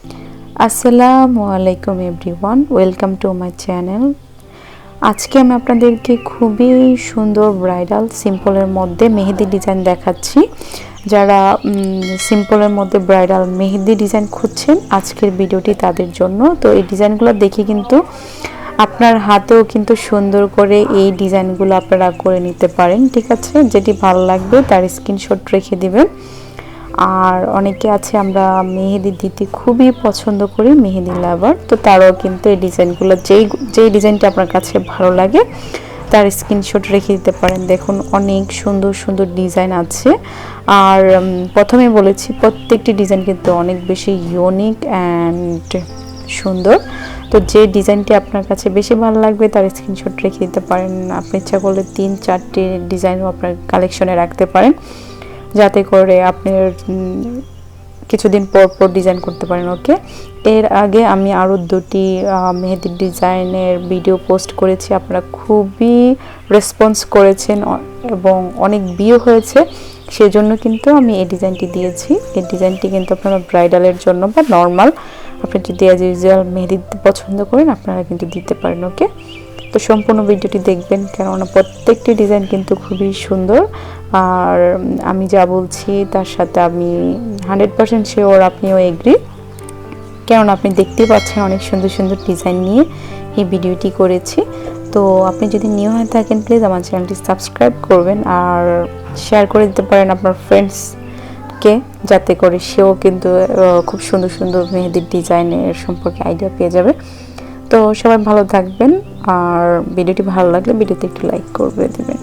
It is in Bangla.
আসসালামু আলাইকুম everyone, welcome to my channel. আজকে আমি আপনাদেরকে খুবই সুন্দর ব্রাইডাল সিম্পলের মধ্যে মেহেদি ডিজাইন দেখাচ্ছি। যারা সিম্পলের মধ্যে ব্রাইডাল মেহেদি ডিজাইন খুঁজছেন, আজকের ভিডিওটি তাদের জন্য। তো এই ডিজাইনগুলো দেখে কিন্তু আপনার হাতেও কিন্তু সুন্দর করে এই ডিজাইনগুলো আপনারা করে নিতে পারেন, ঠিক আছে? যেটি ভালো লাগবে তার স্ক্রিনশট রেখে দিবেন। আর অনেকে আছে আমরা মেহেদি দিতে খুবই পছন্দ করি, মেহেদি লাভার, তো তারাও কিন্তু এই ডিজাইনগুলো যেই ডিজাইনটা আপনার কাছে ভালো লাগে তার স্ক্রিনশট রেখে দিতে পারেন। দেখুন অনেক সুন্দর সুন্দর ডিজাইন আছে। আর প্রথমে বলেছি প্রত্যেকটি ডিজাইন কিন্তু অনেক বেশি ইউনিক অ্যান্ড সুন্দর। তো যে ডিজাইনটি আপনার কাছে বেশি ভালো লাগবে তার স্ক্রিনশট রেখে দিতে পারেন। আপনি ইচ্ছা করলে 3-4টি ডিজাইনও আপনার কালেকশনে রাখতে পারেন, যাতে করে আপনি কিছুদিন পর পর ডিজাইন করতে পারেন। ওকে, এর আগে আমি আরও 2টি মেহেদির ডিজাইনের ভিডিও পোস্ট করেছি, আপনারা খুবই রেসপন্স করেছেন এবং অনেক ভিউ হয়েছে, সেজন্য কিন্তু আমি এই ডিজাইনটি দিয়েছি। এই ডিজাইনটি কিন্তু আপনারা ব্রাইডালের জন্য বা নর্মাল আপনি যদি অ্যাজ ইউজুয়াল মেহেদি দিতে পছন্দ করেন আপনারা কিন্তু দিতে পারেন। ওকে, তো সম্পূর্ণ ভিডিওটি দেখবেন, কেননা প্রত্যেকটি ডিজাইন কিন্তু খুবই সুন্দর। আর আমি যা বলছি তার সাথে আমি 100% শিওর আপনিও এগ্রি, কেননা আপনি দেখতেই পাচ্ছেন অনেক সুন্দর সুন্দর ডিজাইন নিয়ে এই ভিডিওটি করেছি। তো আপনি যদি নিউ হয়ে থাকেন প্লিজ আমার চ্যানেলটি সাবস্ক্রাইব করবেন আর শেয়ার করে দিতে পারেন আপনার ফ্রেন্ডসকে, যাতে করে সেও কিন্তু খুব সুন্দর সুন্দর মেহেদির ডিজাইনের সম্পর্কে আইডিয়া পেয়ে যাবে। তো সবাই ভালো থাকবেন, আর ভিডিওটি ভালো লাগলে ভিডিওতে একটু লাইক করে দেবেন।